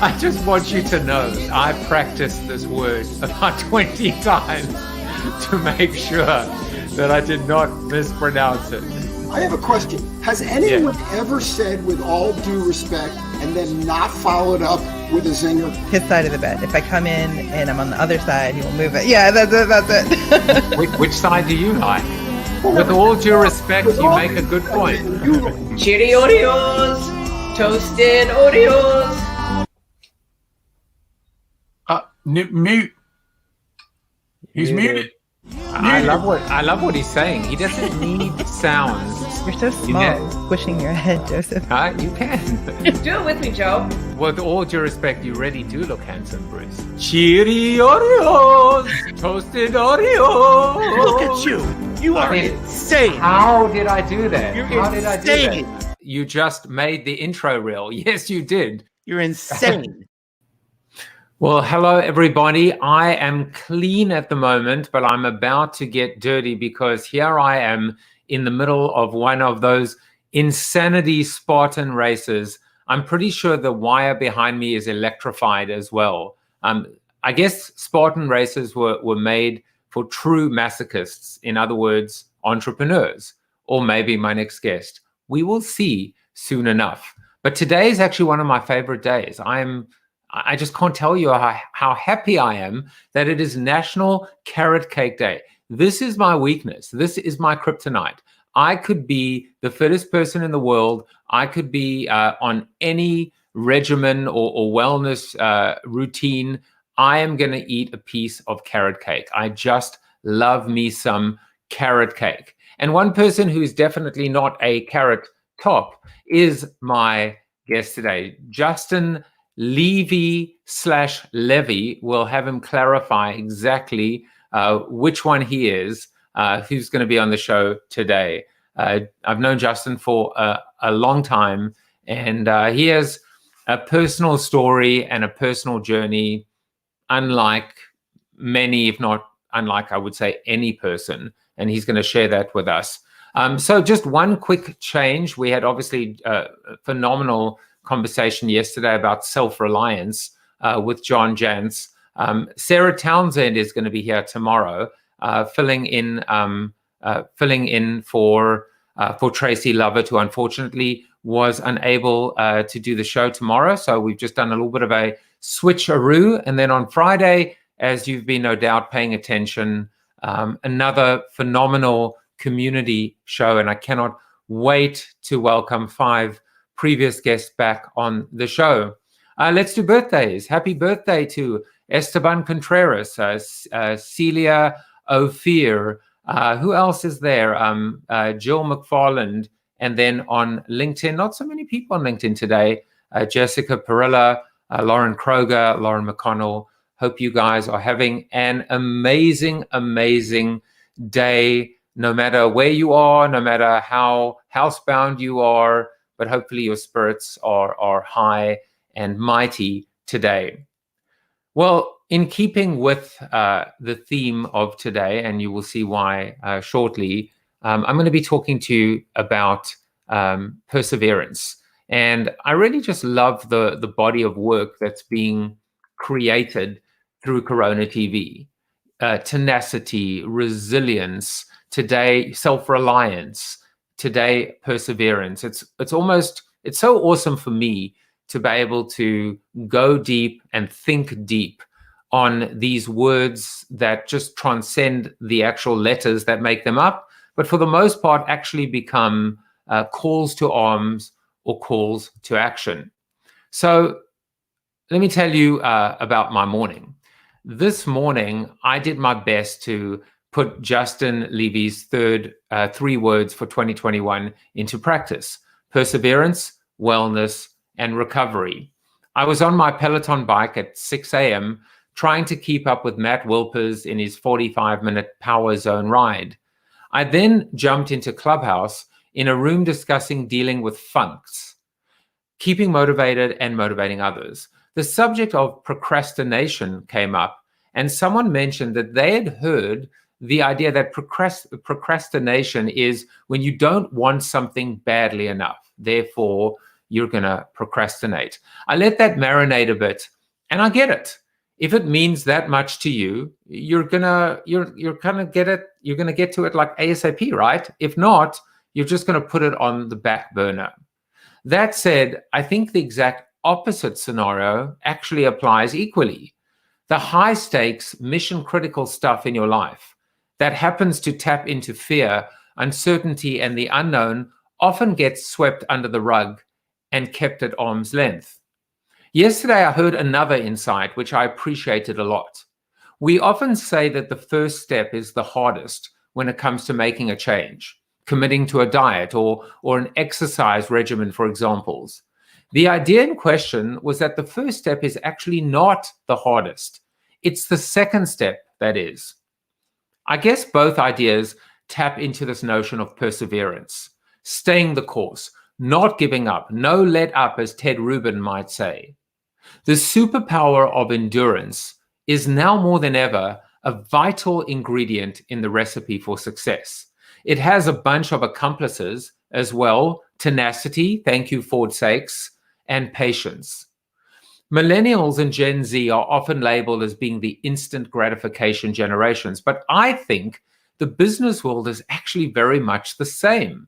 I just want you to know I practiced this word about 20 times to make sure that I did not mispronounce it. I have a question. Has anyone ever said with all due respect and then not followed up with a zinger? His side of the bed. If I come in and I'm on the other side, he will move it. Yeah, that's it. Which side do you like? With all due respect, you make a good point. Cheery Oreos! Toasted Oreos! Mute. He's muted. I love what he's saying. He doesn't need sounds. You're so small, squishing your head, Joseph. You can. Do it with me, Joe. With all due respect, you really do look handsome, Bruce. Cheery Oreos! Toasted Oreos! Look at you! You are insane! How did I do that? You're How insane! Did I do that? You just made the intro reel. Yes, you did. You're insane. Well, hello, everybody. I am clean at the moment, but I'm about to get dirty because here I am in the middle of one of those insanity Spartan races. I'm pretty sure the wire behind me is electrified as well. I guess Spartan races were made for true masochists, in other words, entrepreneurs, or maybe my next guest. We will see soon enough. But today is actually one of my favorite days. I just can't tell you how happy I am that it is National Carrot Cake Day. This is my weakness. This is my kryptonite. I could be the fittest person in the world. I could be on any regimen or wellness routine. I am going to eat a piece of carrot cake. I just love me some carrot cake. And one person who's definitely not a carrot top is my guest today, Justin Levy / Levy. We'll have him clarify exactly which one he is, who's going to be on the show today. I've known Justin for a long time, and he has a personal story and a personal journey unlike many, if not unlike, I would say, any person, and he's going to share that with us. So just one quick change. We had obviously a phenomenal conversation yesterday about self-reliance with John Jantz. Sarah Townsend is going to be here tomorrow, filling in for Tracy Lovett, who unfortunately was unable to do the show tomorrow. So we've just done a little bit of a switcheroo. And then on Friday, as you've been no doubt paying attention, another phenomenal community show. And I cannot wait to welcome 5 previous guests back on the show. Let's do birthdays. Happy birthday to Esteban Contreras, Celia Ophir. Who else is there? Jill McFarland. And then on LinkedIn, not so many people on LinkedIn today. Jessica Perilla, Lauren Kroger, Lauren McConnell. Hope you guys are having an amazing, amazing day, no matter where you are, no matter how housebound you are, but hopefully your spirits are high and mighty today. Well, in keeping with the theme of today, and you will see why shortly, I'm going to be talking to you about perseverance. And I really just love the body of work that's being created through CoronaTV. Tenacity, resilience, today self-reliance, today perseverance. It's so awesome for me to be able to go deep and think deep on these words that just transcend the actual letters that make them up, but for the most part actually become calls to arms or calls to action. So let me tell you about my morning. This morning, I did my best to put Justin Levy's 3 words for 2021 into practice: perseverance, wellness, and recovery. I was on my Peloton bike at 6 a.m. trying to keep up with Matt Wilpers in his 45-minute Power Zone ride. I then jumped into Clubhouse in a room discussing dealing with funks, keeping motivated and motivating others. The subject of procrastination came up, and someone mentioned that they had heard the idea that procrastination is when you don't want something badly enough. Therefore, you're going to procrastinate. I let that marinate a bit, and I get it. If it means that much to you, you're gonna get it. You're gonna get to it like ASAP, right? If not, you're just gonna put it on the back burner. That said, I think the exact opposite scenario actually applies equally. The high stakes, mission critical stuff in your life that happens to tap into fear, uncertainty, and the unknown often gets swept under the rug and kept at arm's length. Yesterday, I heard another insight, which I appreciated a lot. We often say that the first step is the hardest when it comes to making a change, committing to a diet or an exercise regimen, for examples. The idea in question was that the first step is actually not the hardest. It's the second step that is. I guess both ideas tap into this notion of perseverance, staying the course, not giving up, no let up, as Ted Rubin might say. The superpower of endurance is now more than ever a vital ingredient in the recipe for success. It has a bunch of accomplices as well: tenacity, thank you Ford sakes, and patience. Millennials and Gen Z are often labeled as being the instant gratification generations, but I think the business world is actually very much the same.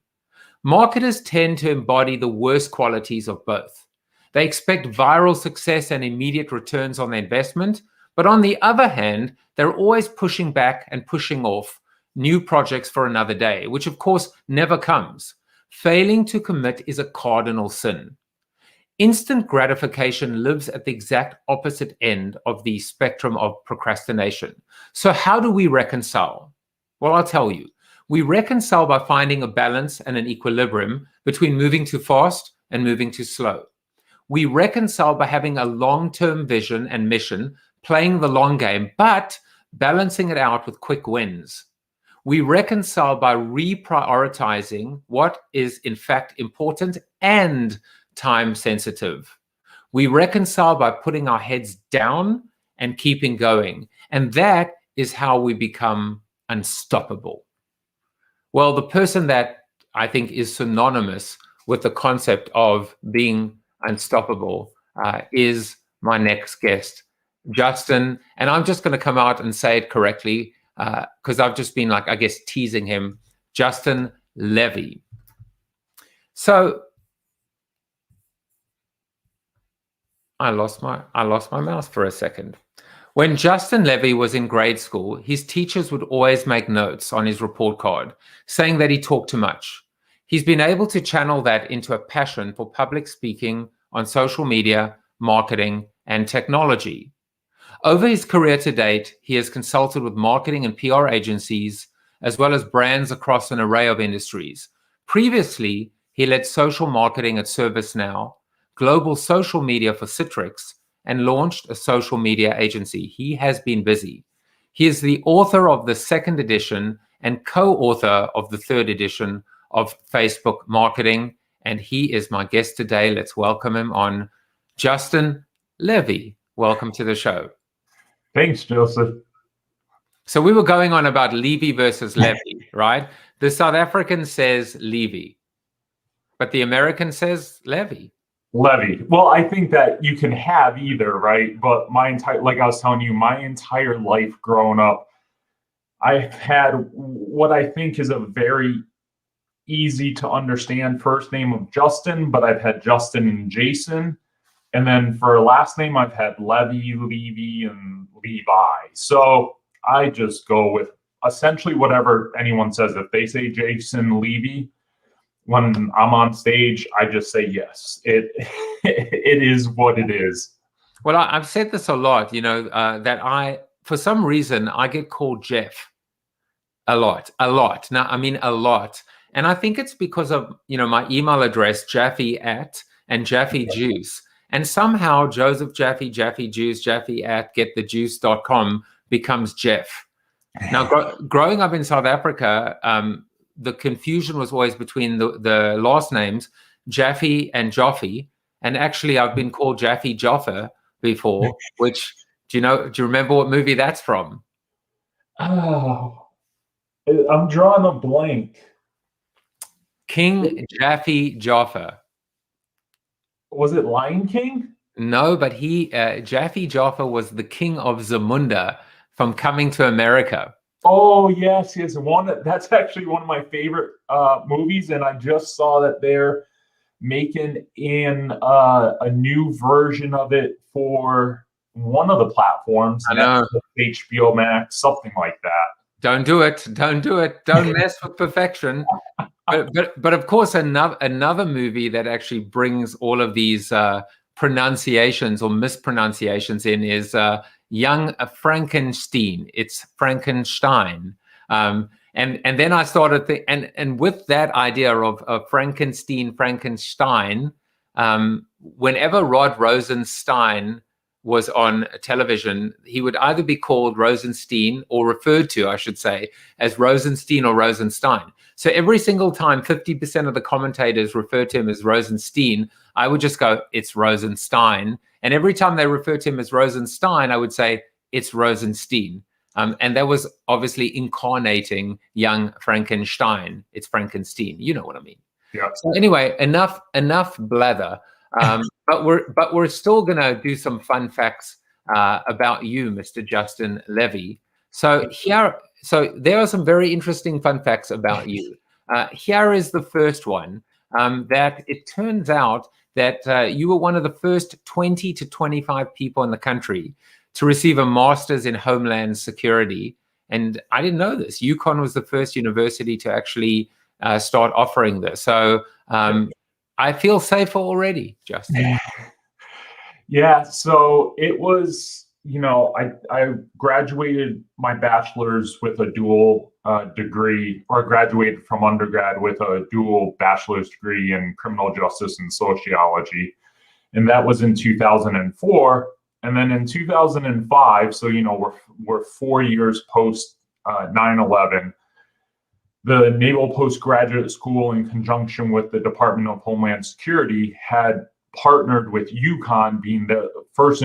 Marketers tend to embody the worst qualities of both. They expect viral success and immediate returns on their investment, but on the other hand, they're always pushing back and pushing off new projects for another day, which of course never comes. Failing to commit is a cardinal sin. Instant gratification lives at the exact opposite end of the spectrum of procrastination. So how do we reconcile? Well, I'll tell you. We reconcile by finding a balance and an equilibrium between moving too fast and moving too slow. We reconcile by having a long-term vision and mission, playing the long game, but balancing it out with quick wins. We reconcile by reprioritizing what is in fact important and time sensitive. We reconcile by putting our heads down and keeping going. And that is how we become unstoppable. Well, the person that I think is synonymous with the concept of being unstoppable is my next guest, Justin. And I'm just going to come out and say it correctly because I've just been like, I guess, teasing him. Justin Levy. So I lost my mouse for a second. When Justin Levy was in grade school, his teachers would always make notes on his report card saying that he talked too much. He's been able to channel that into a passion for public speaking on social media, marketing, and technology. Over his career to date, he has consulted with marketing and PR agencies, as well as brands across an array of industries. Previously, he led social marketing at ServiceNow, global social media for Citrix, and launched a social media agency. He has been busy. He is the author of the second edition and co-author of the third edition of Facebook Marketing, and he is my guest today. Let's welcome him on. Justin Levy, welcome to the show. Thanks, Joseph. So we were going on about Levy versus Levy, right? The South African says Levy, but the American says Levy. Levy. Well, I think that you can have either, right? But like I was telling you, my entire life growing up, I've had what I think is a very easy to understand first name of Justin, but I've had Justin and Jason. And then for a last name, I've had Levy, Levy, and Levi. So I just go with essentially whatever anyone says. If they say Jason Levy, when I'm on stage, I just say yes. It is what it is. Well, I've said this a lot, that for some reason, I get called Jeff a lot. Now, I mean, a lot. And I think it's because of, my email address, Jaffe @ and Jaffe Juice. And somehow Joseph Jaffe, Jaffe Juice, Jaffe @ getthejuice.com becomes Jeff. Now, growing up in South Africa, the confusion was always between the last names, Jaffe and Joffe. And actually, I've been called Jaffe Joffe before, which, do you remember what movie that's from? Oh, I'm drawing a blank. King Jaffe Joffe. Was it Lion King? No, but Jaffe Joffer was the king of Zamunda from Coming to America. Oh yes, yes. That's actually one of my favorite movies, and I just saw that they're making a new version of it for one of the platforms. I know. Netflix, HBO Max, something like that. Don't do it. Don't do it. Don't mess with perfection. But of course, another movie that actually brings all of these pronunciations or mispronunciations in is Young Frankenstein. It's Frankenstein. And then I started and with that idea of Frankenstein, whenever Rod Rosenstein was on television, he would either be called Rosenstein or referred to, I should say, as Rosenstein or Rosenstein. So every single time 50% of the commentators referred to him as Rosenstein, I would just go, it's Rosenstein. And every time they referred to him as Rosenstein, I would say, it's Rosenstein. And that was obviously incarnating young Frankenstein. It's Frankenstein. You know what I mean? Yeah. So anyway, enough blather. But we're still gonna do some fun facts about you, Mr. Justin Levy. So there are some very interesting fun facts about you. Here is the first one. That it turns out that you were one of the first 20 to 25 people in the country to receive a master's in Homeland Security. And I didn't know this. UConn was the first university to actually start offering this. So I feel safer already, Justin. Yeah, so it was, I graduated my bachelor's with a dual degree, or graduated from undergrad with a dual bachelor's degree in criminal justice and sociology. And that was in 2004. And then in 2005, so, we're 4 years post 9/11, the Naval Postgraduate School, in conjunction with the Department of Homeland Security, had partnered with UConn, being the first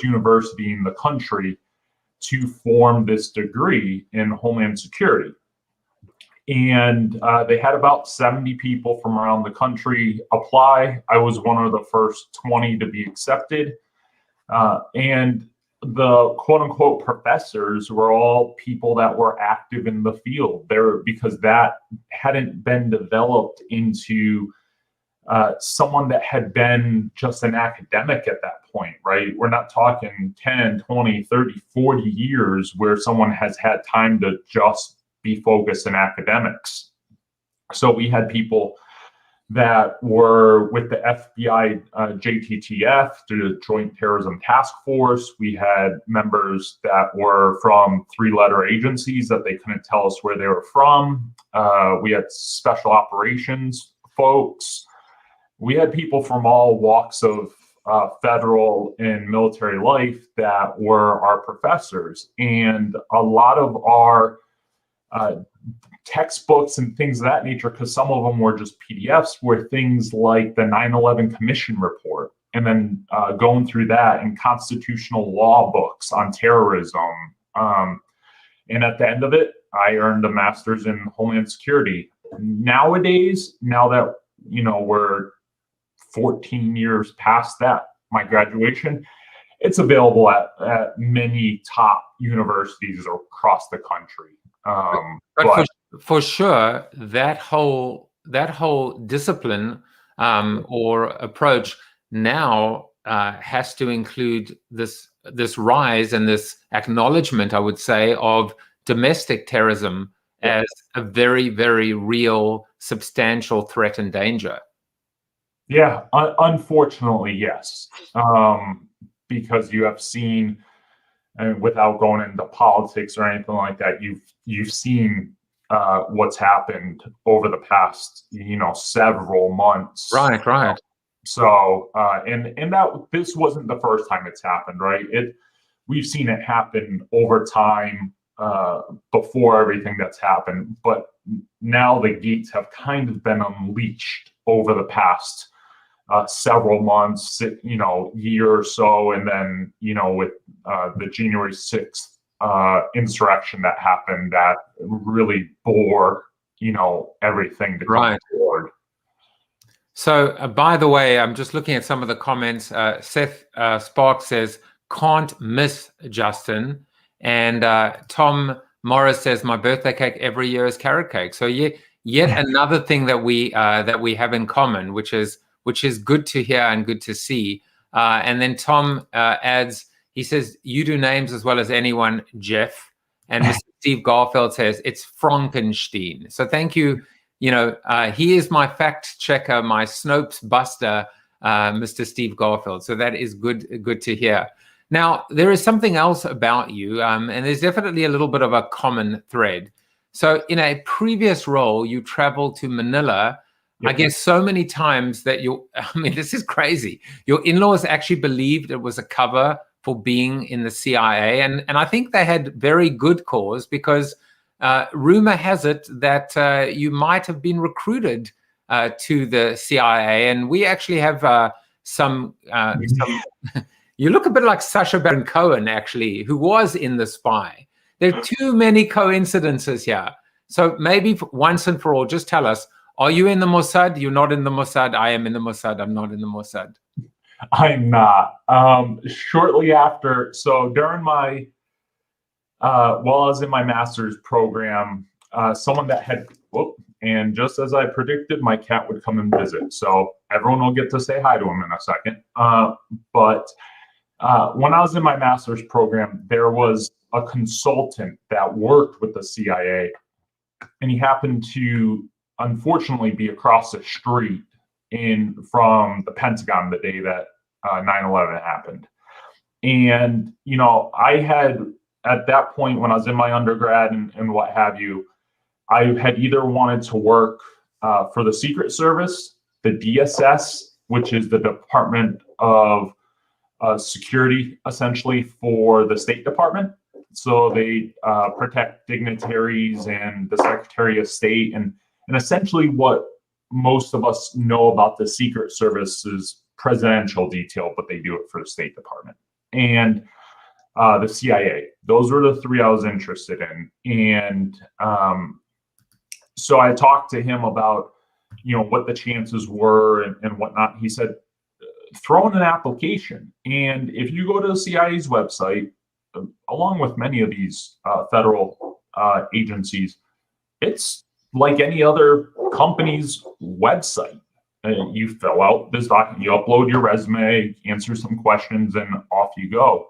university in the country to form this degree in Homeland Security. And they had about 70 people from around the country apply. I was one of the first 20 to be accepted. And the quote unquote professors were all people that were active in the field there, because that hadn't been developed into someone that had been just an academic at that point, right? We're not talking 10, 20, 30, 40 years where someone has had time to just be focused in academics. So we had people that were with the FBI JTTF, the Joint Terrorism Task Force. We had members that were from three-letter agencies that they couldn't tell us where they were from. We had special operations folks. We had people from all walks of federal and military life that were our professors. And a lot of our textbooks and things of that nature, because some of them were just PDFs, were things like the 9/11 Commission report, and then going through that, and constitutional law books on terrorism. And at the end of it, I earned a master's in Homeland Security. Nowadays, now that we're 14 years past that, my graduation, it's available at many top universities across the country. But for sure, that whole discipline or approach now has to include this rise and this acknowledgement, I would say, of domestic terrorism as a very, very real, substantial threat and danger. Yeah, unfortunately, yes. Because you have seen, and without going into politics or anything like that, you've seen what's happened over the past several months. Right. So and that this wasn't the first time it's happened, right? We've seen it happen over time before everything that's happened, but now the gates have kind of been unleashed over the past several months, year or so, and then with the January 6th insurrection that happened, that really bore everything to come forward. So, by the way, I'm just looking at some of the comments. Seth Spark says, "Can't miss Justin," and Tom Morris says, "My birthday cake every year is carrot cake." So, yet another thing that we have in common, which is good to hear and good to see. And then Tom adds, he says, "You do names as well as anyone, Jeff." And Mr. Steve Garfield says, "It's Frankenstein." So thank you. He is my fact checker, my Snopes buster, Mr. Steve Garfield. So that is good to hear. Now, there is something else about you, and there's definitely a little bit of a common thread. So in a previous role, you traveled to Manila, I guess so many times that this is crazy. Your in-laws actually believed it was a cover for being in the CIA. And I think they had very good cause, because rumor has it that you might have been recruited to the CIA. And we actually have some you look a bit like Sacha Baron Cohen, actually, who was in The Spy. There are too many coincidences here. So maybe once and for all, just tell us, are you in the Mossad? You're not in the Mossad. I am in the Mossad. I'm not in the Mossad. I'm not. Shortly after, so during my, while I was in my master's program, someone that had, and just as I predicted, my cat would come and visit. So everyone will get to say hi to him in a second. But when I was in my master's program, there was a consultant that worked with the CIA, and he happened to, unfortunately, be across the street from the Pentagon the day that 9/11 happened. And, I had, at that point, when I was in my undergrad and what have you, I had either wanted to work for the Secret Service, the DSS, which is the Department of Security, essentially, for the State Department. So they protect dignitaries and the Secretary of State, and essentially what most of us know about the Secret Service is presidential detail, but they do it for the State Department and the CIA. Those were the three I was interested in. And so I talked to him about, what the chances were and whatnot. He said, throw in an application. And if you go to the CIA's website, along with many of these federal agencies, it's like any other company's website. You fill out this document, you upload your resume, answer some questions, and off you go.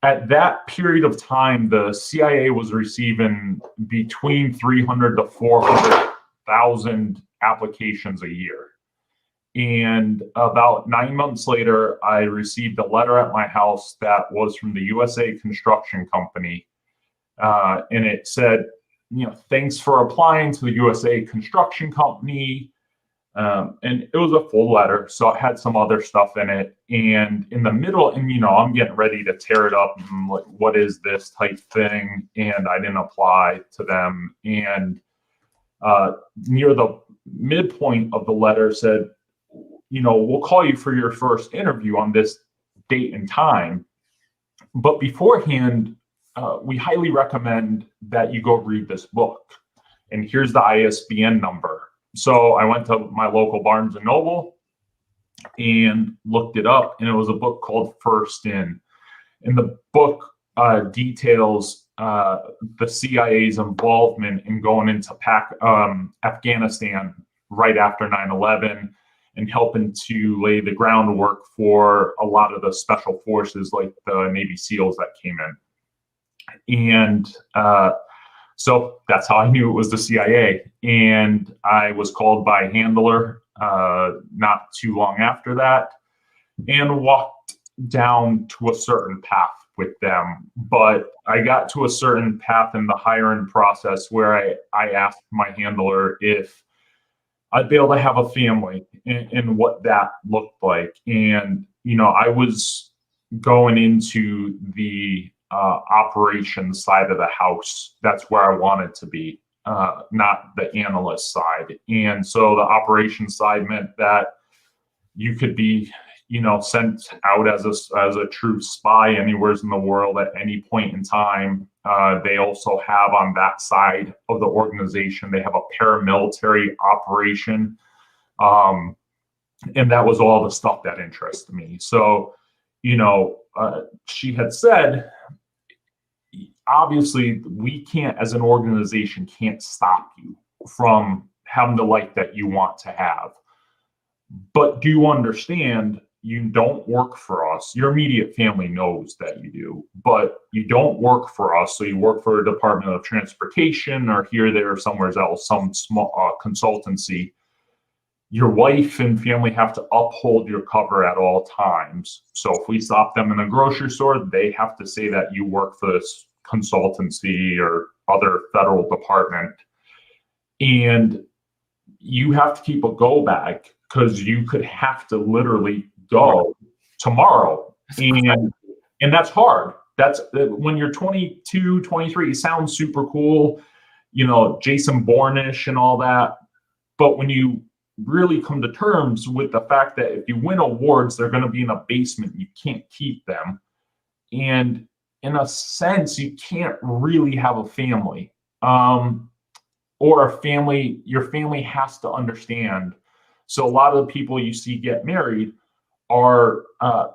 At that period of time, the CIA was receiving between 300 to 400,000 applications a year. And about 9 months later, I received a letter at my house that was from the USA Construction Company. And it said, thanks for applying to the USA Construction Company. And it was a full letter, so it had some other stuff in it. And in the middle, and I'm getting ready to tear it up, and like, what is this type thing? And I didn't apply to them. And near the midpoint of the letter said, we'll call you for your first interview on this date and time. But beforehand, we highly recommend that you go read this book. And here's the ISBN number. So I went to my local Barnes & Noble and looked it up, and it was a book called First In. And the book details the CIA's involvement in going into Afghanistan right after 9/11 and helping to lay the groundwork for a lot of the special forces like the Navy SEALs that came in. And so that's how I knew it was the CIA. And I was called by a handler not too long after that and walked down to a certain path with them. But I got to a certain path in the hiring process where I asked my handler if I'd be able to have a family and what that looked like. And, I was going into the operations side of the house. That's where I wanted to be, not the analyst side. And so the operations side meant that you could be, sent out as a true spy anywhere in the world at any point in time. They also have on that side of the organization, they have a paramilitary operation And that was all the stuff that interested me. So, she had said, obviously, we can't, as an organization, can't stop you from having the life that you want to have. But do understand, you don't work for us. Your immediate family knows that you do, but you don't work for us. So you work for a Department of Transportation or here, there, or somewhere else, some small consultancy. Your wife and family have to uphold your cover at all times. So if we stop them in a grocery store, they have to say that you work for this consultancy or other federal department. And you have to keep a go bag because you could have to literally go tomorrow. And that's hard. That's when you're 22, 23, it sounds super cool, Jason Bourne-ish and all that. But when you really come to terms with the fact that if you win awards, they're going to be in a basement, you can't keep them. And in a sense, you can't really have a family. Or a family, your family has to understand. So a lot of the people you see get married are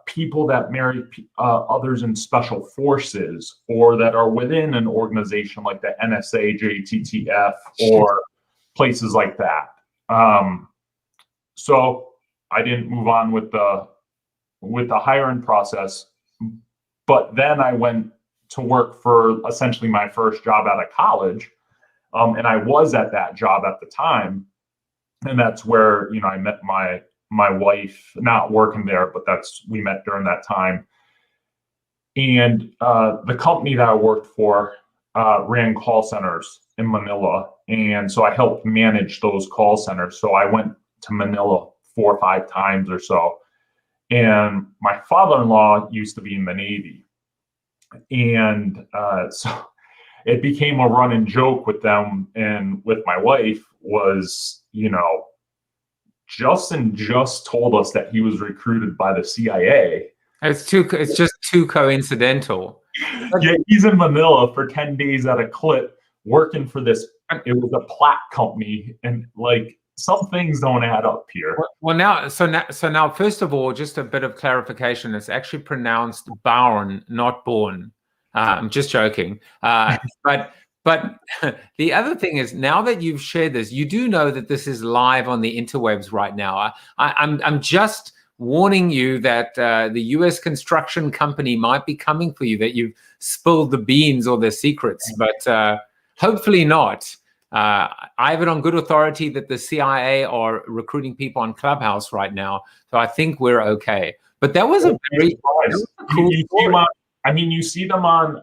people that marry others in special forces or that are within an organization like the NSA, JTTF, or places like that. So I didn't move on with the hiring process, but then I went to work for essentially my first job out of college. And I was at that job at the time. And that's where, I met my wife, not working there, but we met during that time. And the company that I worked for ran call centers in Manila. And so I helped manage those call centers. So I went to Manila 4 or 5 times or so. And my father-in-law used to be in the Navy. And so it became a running joke with them and with my wife was, Justin just told us that he was recruited by the CIA. It's just too coincidental. Yeah, he's in Manila for 10 days at a clip working for this. It was a plaque company, and some things don't add up here. Well, now, first of all, just a bit of clarification. It's actually pronounced Bourne, not Born. I'm just joking. But the other thing is, now that you've shared this, you do know that this is live on the interwebs right now. I'm just warning you that the U.S. construction company might be coming for you, that you've spilled the beans or the secrets, but hopefully not. I have it on good authority that the CIA are recruiting people on Clubhouse right now, so I think we're okay. But that was a very cool story. You see them on.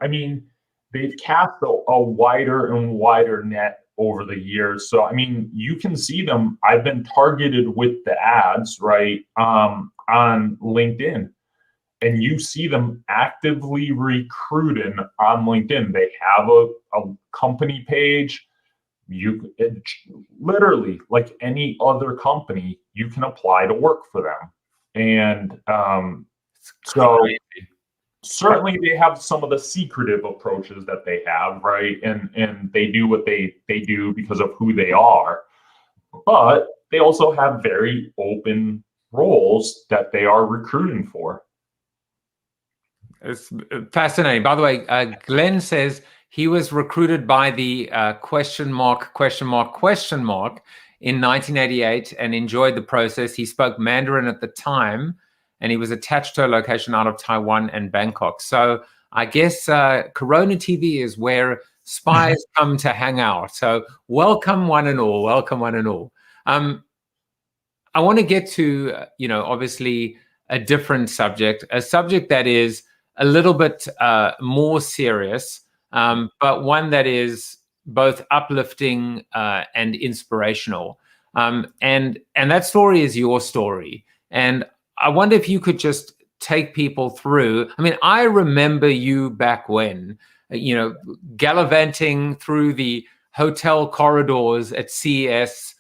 They've cast a wider and wider net over the years. So, you can see them. I've been targeted with the ads, right, on LinkedIn. And you see them actively recruiting on LinkedIn. They have a company page. Literally, like any other company, you can apply to work for them. And so certainly they have some of the secretive approaches that they have, right? And they do what they do because of who they are. But they also have very open roles that they are recruiting for. It's fascinating. By the way, Glenn says he was recruited by the question mark in 1988 and enjoyed the process. He spoke Mandarin at the time, and he was attached to a location out of Taiwan and Bangkok. So I guess CoronaTV is where spies come to hang out. So welcome one and all. Welcome one and all. I want to get to, obviously a different subject, a subject that is a little bit more serious, but one that is both uplifting and inspirational. And that story is your story. And I wonder if you could just take people through. I remember you back when, gallivanting through the hotel corridors at CES,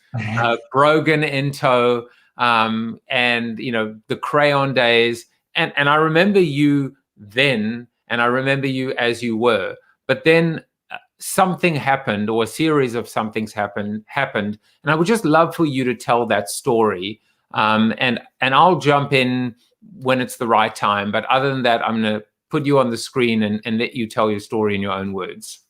Brogan in tow, and, the crayon days. And I remember you then, and I remember you as you were. But then something happened, or a series of somethings happened, and I would just love for you to tell that story. And I'll jump in when it's the right time. But other than that, I'm going to put you on the screen and let you tell your story in your own words.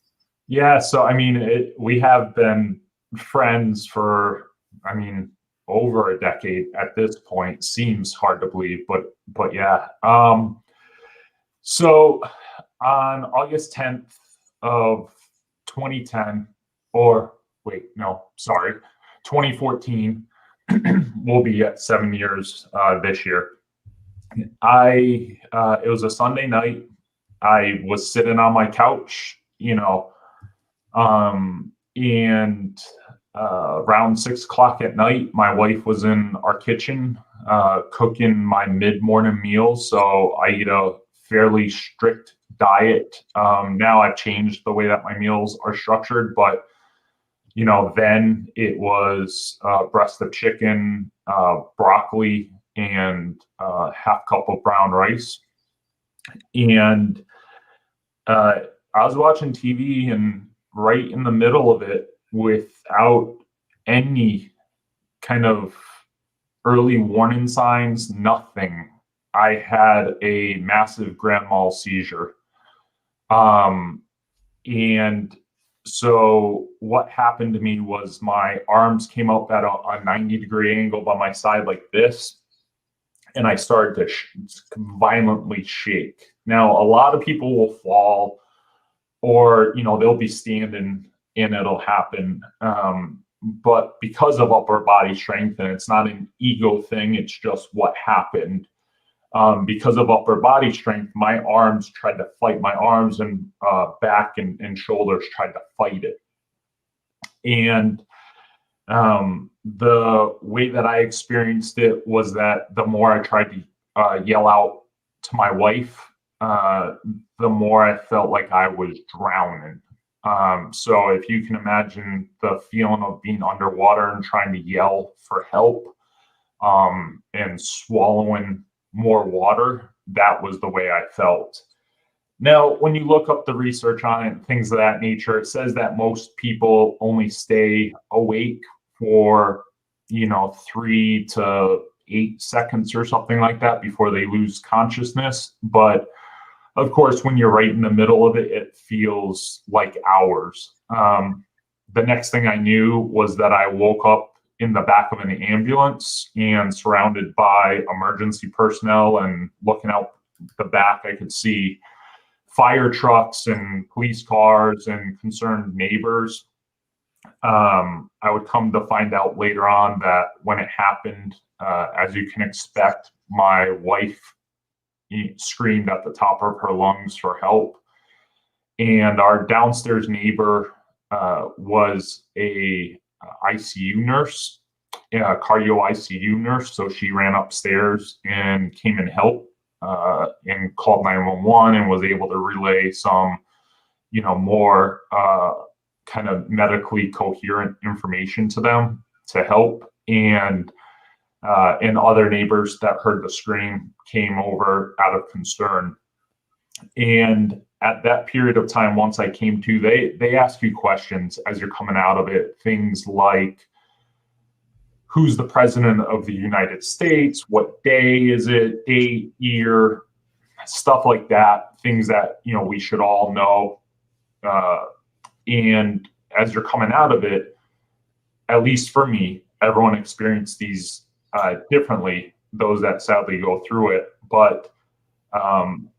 Yeah. So, I mean, we have been friends for, I mean, over a decade at this point. Seems hard to believe, but yeah. So on August 10th of 2010, or wait, no, sorry, 2014, we'll be at 7 years this year. It was a Sunday night. I was sitting on my couch, and around 6 o'clock at night, my wife was in our kitchen cooking my mid-morning meals. So I eat a fairly strict diet. Now I've changed the way that my meals are structured, but then it was breast of chicken, broccoli, and half cup of brown rice. And I was watching TV, and right in the middle of it, without any kind of early warning signs, nothing, I had a massive grand mal seizure. And so what happened to me was my arms came up at a 90-degree angle by my side like this, and I started to violently shake. Now, a lot of people will fall, or they'll be standing and it'll happen. But because of upper body strength, and it's not an ego thing, it's just what happened. Because of upper body strength, my arms tried to fight. My arms and back and shoulders tried to fight it. And the way that I experienced it was that the more I tried to yell out to my wife, the more I felt like I was drowning. So if you can imagine the feeling of being underwater and trying to yell for help, and swallowing more water, that was the way I felt. Now, when you look up the research on it and things of that nature, it says that most people only stay awake for, 3 to 8 seconds or something like that before they lose consciousness. But of course, when you're right in the middle of it, it feels like hours. The next thing I knew was that I woke up in the back of an ambulance and surrounded by emergency personnel, and looking out the back, I could see fire trucks and police cars and concerned neighbors. I would come to find out later on that when it happened, as you can expect, my wife screamed at the top of her lungs for help. And our downstairs neighbor was a ICU nurse, cardio ICU nurse. So she ran upstairs and came and helped, and called 911 and was able to relay some, more kind of medically coherent information to them to help. And other neighbors that heard the scream came over out of concern. And at that period of time, once I came to, they ask you questions as you're coming out of it. Things like, who's the president of the United States? What day is it? Date, year, stuff like that. Things that, we should all know. And as you're coming out of it, at least for me, everyone experienced these differently, those that sadly go through it. But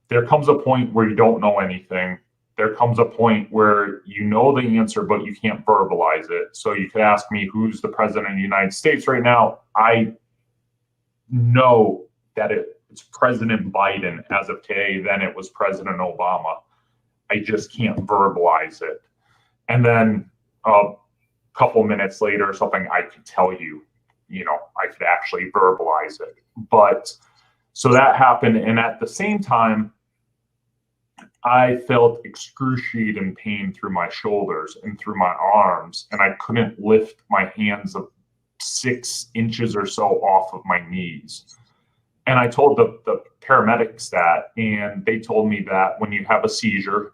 there comes a point where you don't know anything. There comes a point where you know the answer, but you can't verbalize it. So you could ask me, who's the president of the United States right now? I know that it's President Biden as of today. Then it was President Obama. I just can't verbalize it. And then a couple minutes later or something, I could tell you, I could actually verbalize it. But so that happened. And at the same time, I felt excruciating pain through my shoulders and through my arms, and I couldn't lift my hands 6 inches or so off of my knees. And I told the paramedics that, and they told me that when you have a seizure,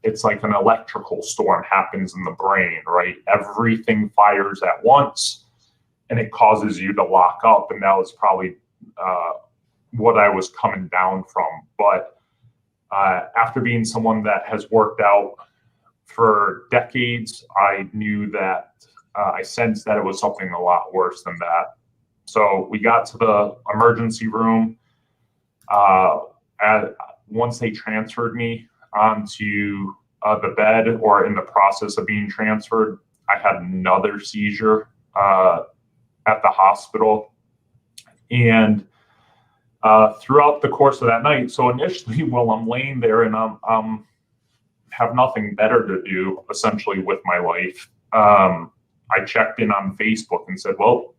it's like an electrical storm happens in the brain, right? Everything fires at once and it causes you to lock up. And that was probably what I was coming down from. But after being someone that has worked out for decades, I knew that I sensed that it was something a lot worse than that. So we got to the emergency room. Once they transferred me onto the bed, or in the process of being transferred, I had another seizure at the hospital. And throughout the course of that night, so initially while I'm laying there and I'm have nothing better to do essentially with my life, I checked in on Facebook and said, well,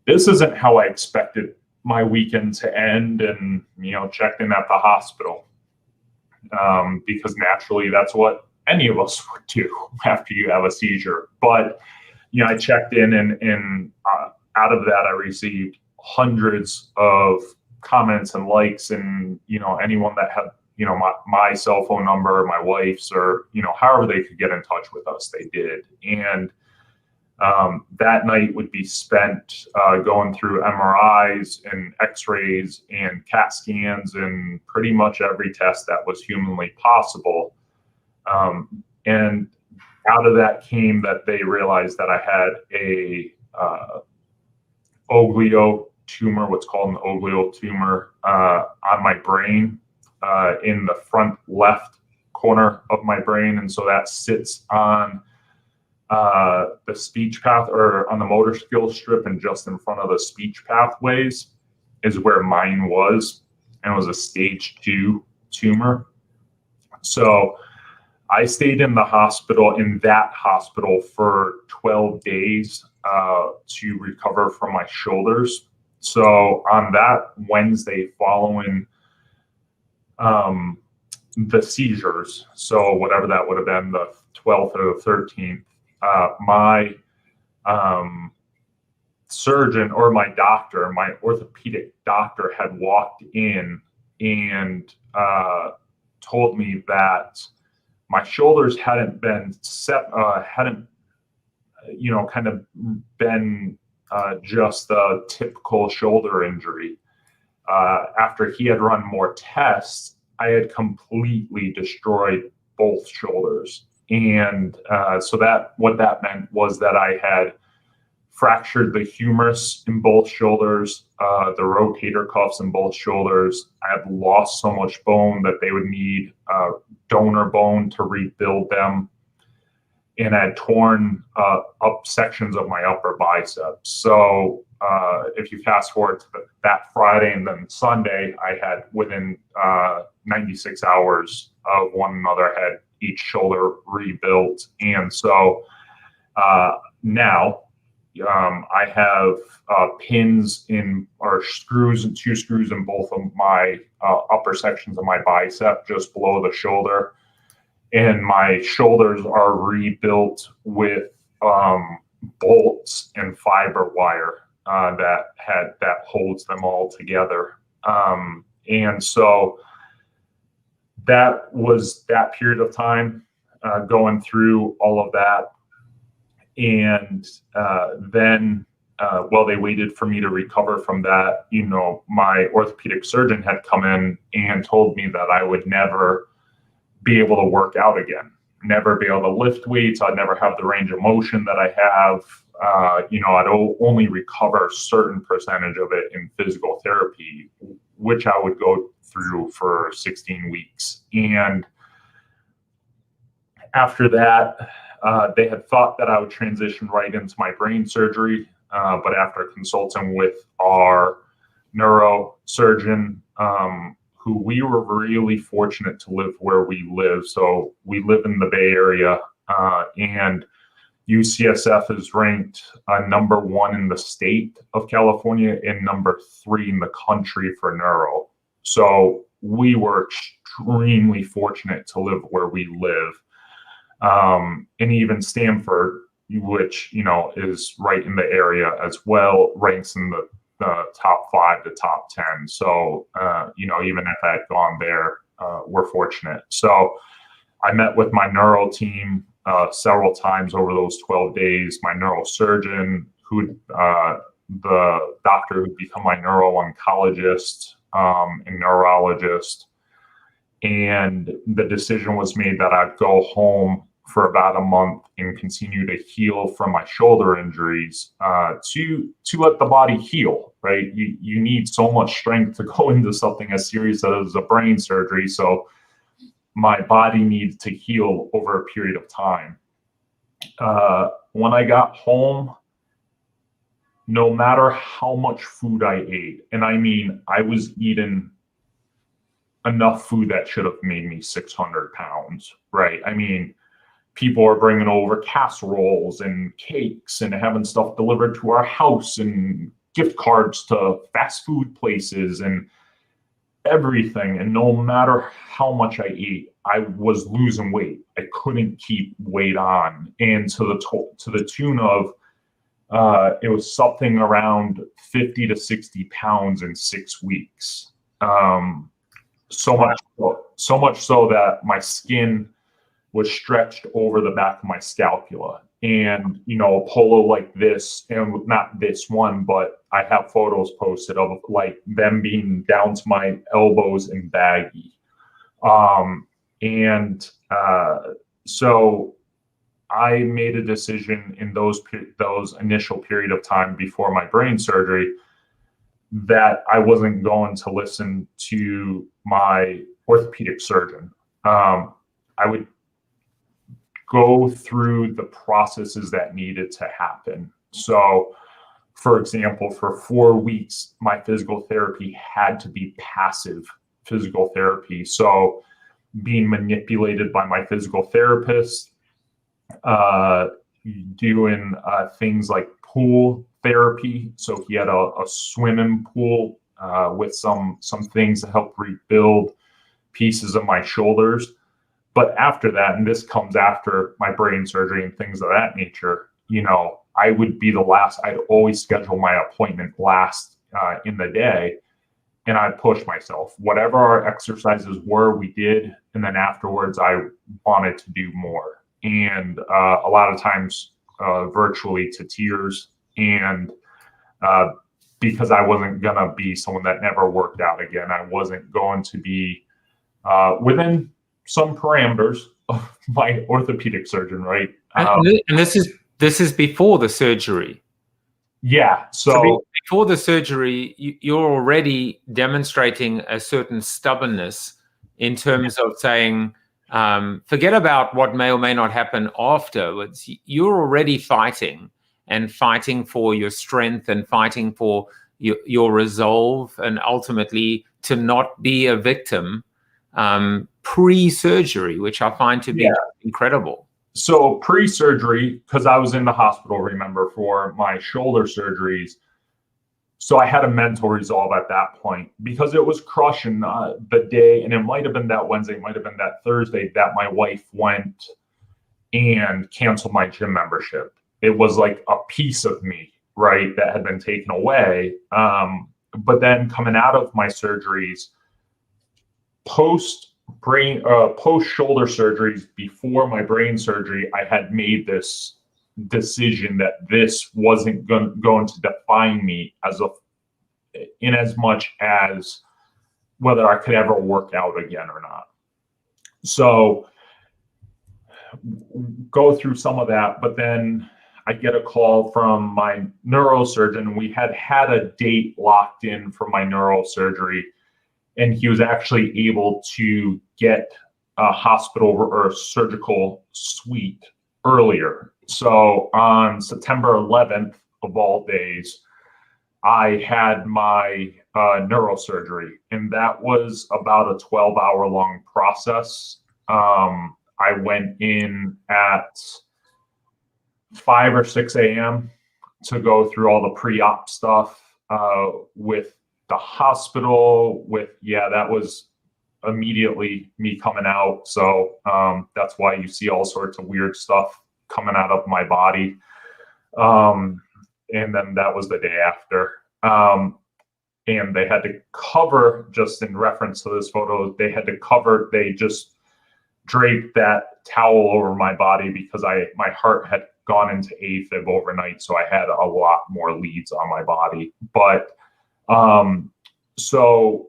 this isn't how I expected my weekend to end, and checked in at the hospital, because naturally that's what any of us would do after you have a seizure. But I checked in, and out of that I received hundreds of comments and likes, and anyone that had my cell phone number, my wife's, or however they could get in touch with us, they did. And that night would be spent going through MRIs and X-rays and CAT scans and pretty much every test that was humanly possible. And out of that came that they realized that I had a oglio tumor, what's called an oglio tumor, on my brain, in the front left corner of my brain. And so that sits on the speech path, or on the motor skills strip, and just in front of the speech pathways is where mine was, and it was a stage 2 tumor. So I stayed in that hospital for 12 days to recover from my shoulders. So on that Wednesday following the seizures, so whatever that would have been, the 12th or the 13th, my surgeon, or my doctor, my orthopedic doctor, had walked in and told me that my shoulders hadn't been kind of been just a typical shoulder injury. After he had run more tests, I had completely destroyed both shoulders. And so what that meant was that I had fractured the humerus in both shoulders, the rotator cuffs in both shoulders. I had lost so much bone that they would need donor bone to rebuild them. And I had torn up sections of my upper biceps. So if you fast forward to that Friday and then Sunday, I had, within 96 hours of one another, had each shoulder rebuilt. And so now I have pins or screws, and 2 screws in both of my upper sections of my bicep, just below the shoulder. And my shoulders are rebuilt with bolts and fiber wire that holds them all together. And so that was that period of time, going through all of that. And then while they waited for me to recover from that, my orthopedic surgeon had come in and told me that I would never be able to work out again, never be able to lift weights. I'd never have the range of motion that I have. I'd only recover a certain percentage of it in physical therapy, which I would go through for 16 weeks. And after that, they had thought that I would transition right into my brain surgery. But after consulting with our neurosurgeon, who we were really fortunate to live where we live. So we live in the Bay Area, and UCSF is ranked number 1 in the state of California and number 3 in the country for neuro. So we were extremely fortunate to live where we live. And even Stanford, which, is right in the area as well, ranks in the top 5 to top 10. So, even if I had gone there, we're fortunate. So I met with my neuro team several times over those 12 days. My neurosurgeon, the doctor who'd become my neuro-oncologist and neurologist. And the decision was made that I'd go home for about a month and continue to heal from my shoulder injuries to let the body heal, right? You need so much strength to go into something as serious as a brain surgery. So my body needs to heal over a period of time. When I got home, no matter how much food I ate, and I mean, I was eating enough food that should have made me 600 pounds, right? I mean, people are bringing over casseroles and cakes and having stuff delivered to our house and gift cards to fast food places and everything. And no matter how much I ate, I was losing weight. I couldn't keep weight on. And to the tune of, it was something around 50 to 60 pounds in 6 weeks. So much so that my skin was stretched over the back of my scapula. And, you know, a polo like this, and not this one, but I have photos posted of like them being down to my elbows and baggy. So I made a decision in those initial period of time before my brain surgery that I wasn't going to listen to my orthopedic surgeon. I would go through the processes that needed to happen. So, for example, for 4 weeks, my physical therapy had to be passive physical therapy. So being manipulated by my physical therapist, doing things like pool therapy. So he had a swimming pool with some things to help rebuild pieces of my shoulders. But after that, and this comes after my brain surgery and things of that nature, you know, I would be the last. I'd always schedule my appointment last in the day, and I'd push myself. Whatever our exercises were, we did, and then afterwards, I wanted to do more. And a lot of times, virtually to tears, and because I wasn't gonna be someone that never worked out again. I wasn't going to be within some parameters of my orthopedic surgeon, right? And this is before the surgery. Yeah. So before the surgery, you're already demonstrating a certain stubbornness in terms of saying, forget about what may or may not happen afterwards. You're already fighting for your strength and fighting for your resolve, and ultimately to not be a victim pre-surgery, which I find to be incredible. So pre-surgery, because I was in the hospital, remember, for my shoulder surgeries. So I had a mental resolve at that point, because it was crushing the day, and it might have been that Wednesday, it might have been that Thursday that my wife went and canceled my gym membership. It was like a piece of me, right, that had been taken away. But then coming out of my surgeries, post shoulder surgeries, before my brain surgery, I had made this decision that this wasn't going to define me in as much as whether I could ever work out again or not. So go through some of that, but then I get a call from my neurosurgeon. We had a date locked in for my neurosurgery, and he was actually able to get a hospital or surgical suite earlier. So on September 11th, of all days, I had my neurosurgery, and that was about a 12-hour long process. I went in at 5 or 6 a.m. to go through all the pre-op stuff with the hospital. That was immediately me coming out. So that's why you see all sorts of weird stuff coming out of my body. And then that was the day after. And they had to cover, just in reference to this photo, they draped that towel over my body because my heart had gone into AFib overnight, so I had a lot more leads on my body. But so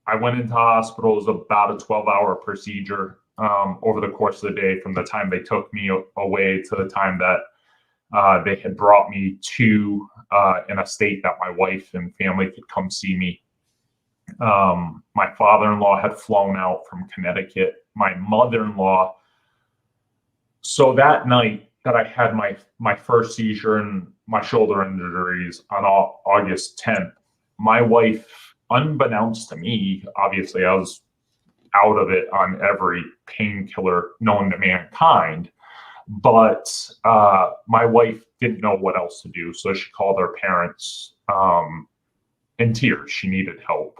I went into hospital. It was about a 12-hour procedure over the course of the day, from the time they took me away to the time that they had brought me to in a state that my wife and family could come see me. My father-in-law had flown out from Connecticut. My mother-in-law. So that night that I had my first seizure and my shoulder injuries on August 10th, my wife, unbeknownst to me, obviously I was out of it on every painkiller known to mankind, but my wife didn't know what else to do. So she called her parents in tears. She needed help.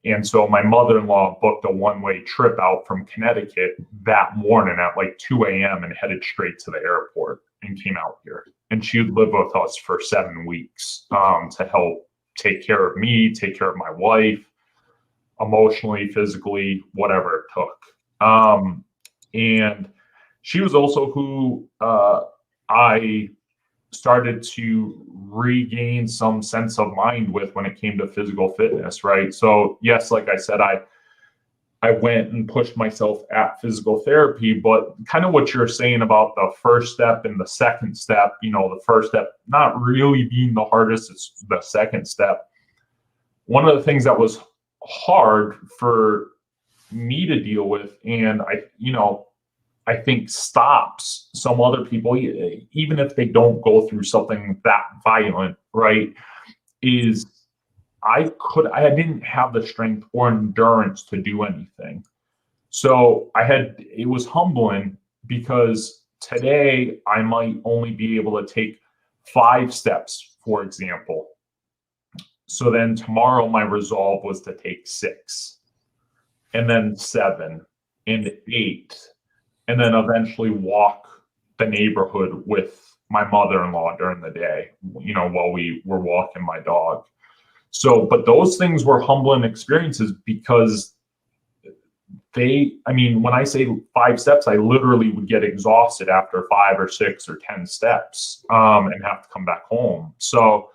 And so my mother-in-law booked a one-way trip out from Connecticut that morning at like 2 a.m. and headed straight to the airport and came out here. And she would live with us for 7 weeks to help take care of me, take care of my wife, emotionally, physically, whatever it took. And she was also who I started to regain some sense of mind with when it came to physical fitness, right? So yes, like I said, I went and pushed myself at physical therapy, but kind of what you're saying about the first step and the second step, the first step not really being the hardest, it's the second step. One of the things that was hard for me to deal with, and I think stops some other people, even if they don't go through something that violent, right, is I didn't have the strength or endurance to do anything. So it was humbling because today I might only be able to take 5 steps, for example. So then tomorrow my resolve was to take 6, and then 7, and 8. And then eventually walk the neighborhood with my mother-in-law during the day, while we were walking my dog. So, but those things were humbling experiences because when I say 5 steps, I literally would get exhausted after 5 or 6 or 10 steps and have to come back home. So,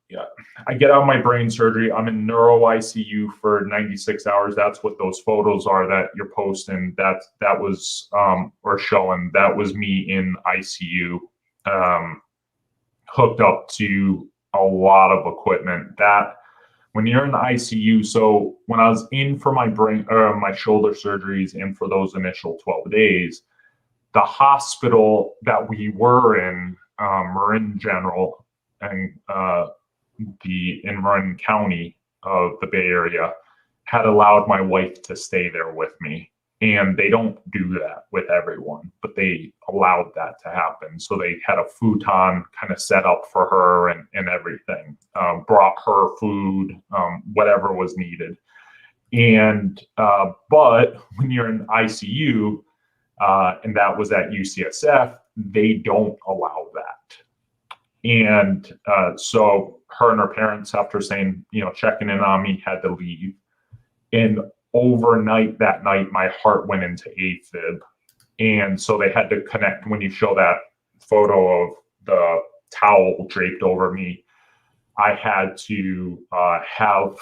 yeah, I get out of my brain surgery. I'm in neuro ICU for 96 hours. That's what those photos are that you're posting. That was or showing. That was me in ICU, hooked up to a lot of equipment. That when you're in the ICU. So when I was in for my my shoulder surgeries and for those initial 12 days, the hospital that we were in, Marin General, and in Marin County of the Bay Area, had allowed my wife to stay there with me. And they don't do that with everyone, but they allowed that to happen. So they had a futon kind of set up for her and everything, brought her food, whatever was needed. And, but when you're in ICU, and that was at UCSF, they don't allow that. And so her and her parents, after saying, checking in on me, had to leave. And overnight that night, my heart went into AFib. And so they had to connect. When you show that photo of the towel draped over me, I had to have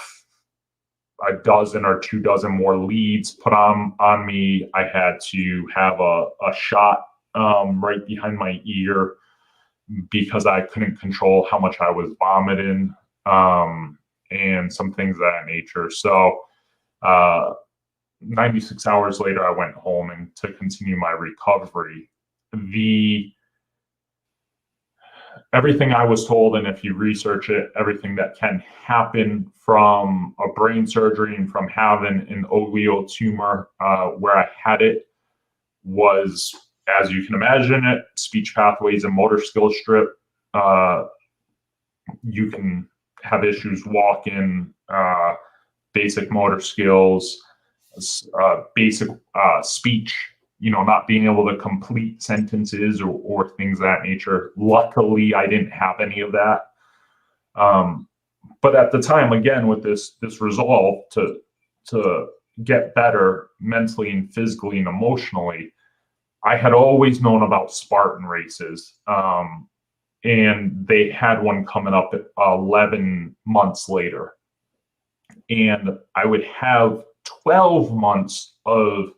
a dozen or 2 dozen more leads put on me. I had to have a shot right behind my ear because I couldn't control how much I was vomiting, and some things of that nature. So 96 hours later, I went home and to continue my recovery. Everything I was told, and if you research it, everything that can happen from a brain surgery and from having an ovular tumor where I had it was, as you can imagine it, speech pathways and motor skills strip. You can have issues walking, basic motor skills, basic speech, not being able to complete sentences or things of that nature. Luckily, I didn't have any of that. But at the time, again, with this resolve to get better mentally and physically and emotionally, I had always known about Spartan Races. And they had one coming up 11 months later. And I would have 12 months of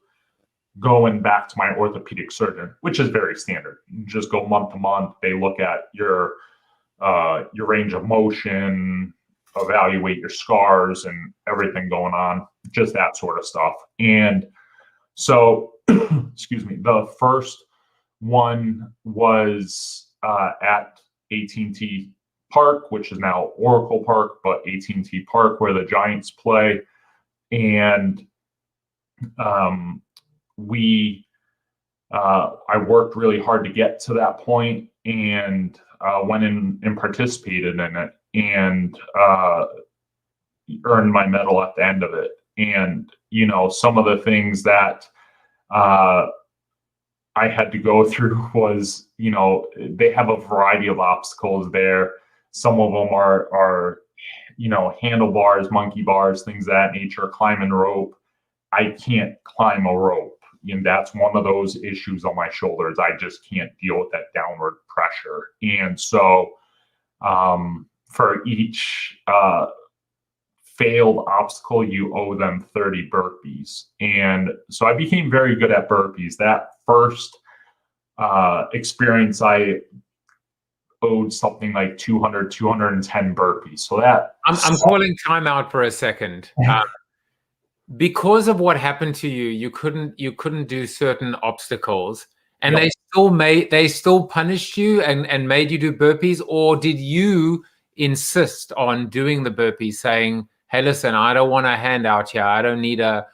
going back to my orthopedic surgeon, which is very standard. You just go month to month. They look at your range of motion, evaluate your scars and everything going on, just that sort of stuff. And so, excuse me, the first one was at AT&T Park, which is now Oracle Park, but AT&T Park, where the Giants play. And I worked really hard to get to that point, and went in and participated in it, and earned my medal at the end of it. And, you know, some of the things that I had to go through was, you know, they have a variety of obstacles there. Some of them are, you know, handlebars, monkey bars, things of that nature, climbing rope. I can't climb a rope. And that's one of those issues on my shoulders. I just can't deal with that downward pressure. And so for each failed obstacle, you owe them 30 burpees. And so I became very good at burpees. That first experience, I owed something like 210 burpees. So that I'm calling time out for a second. Because of what happened to you, you couldn't do certain obstacles, and Yep. they still punished you and made you do burpees, or did you insist on doing the burpees, saying, "Hey, listen, I don't want a handout here. I don't need a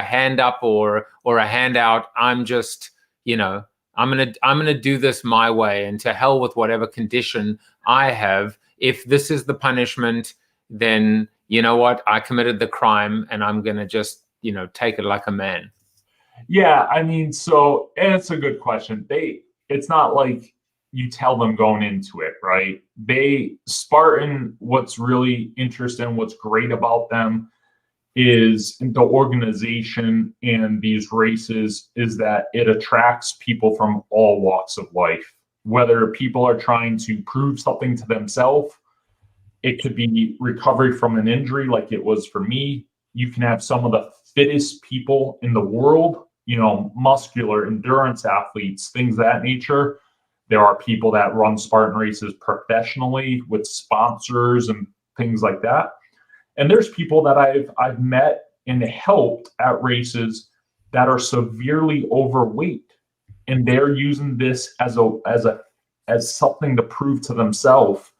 hand up or a handout. I'm just, you know, I'm gonna do this my way, and to hell with whatever condition I have. If this is the punishment, then you know what? I committed the crime, and I'm gonna just, you know, take it like a man." Yeah, I mean, so, and it's a good question. It's not like you tell them going into it, right? Spartan, what's really interesting, what's great about them is the organization and these races is that it attracts people from all walks of life. Whether people are trying to prove something to themselves, it could be recovery from an injury like it was for me. You can have some of the fittest people in the world, you know, muscular endurance athletes, things of that nature. There are people that run Spartan Races professionally with sponsors and things like that. And there's people that I've met and helped at races that are severely overweight, and they're using this as something to prove to themselves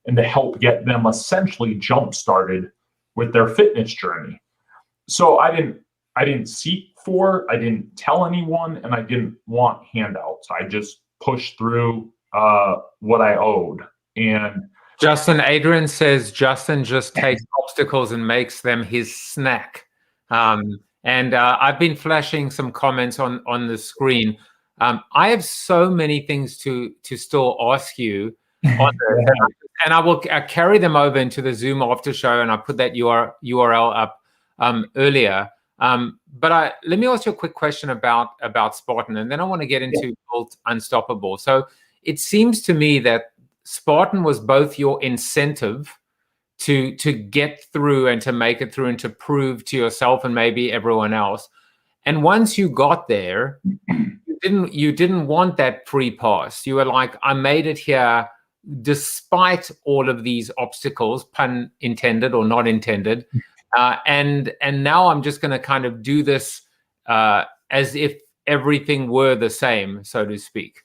and to help get them essentially jump started with their fitness journey. So I didn't seek for, I didn't tell anyone, and I didn't want handouts. I just pushed through what I owed. And Adrian says Justin just takes obstacles and makes them his snack. And I've been flashing some comments on the screen. I have so many things to still ask you on this, and I will carry them over into the Zoom after show, and I put that URL up earlier. But let me ask you a quick question about Spartan, and then I want to get into Built Unstoppable. So it seems to me that Spartan was both your incentive to get through and to make it through and to prove to yourself and maybe everyone else. And once you got there, you didn't want that free pass. You were like, I made it here despite all of these obstacles, pun intended or not intended. And now I'm just going to kind of do this as if everything were the same, so to speak.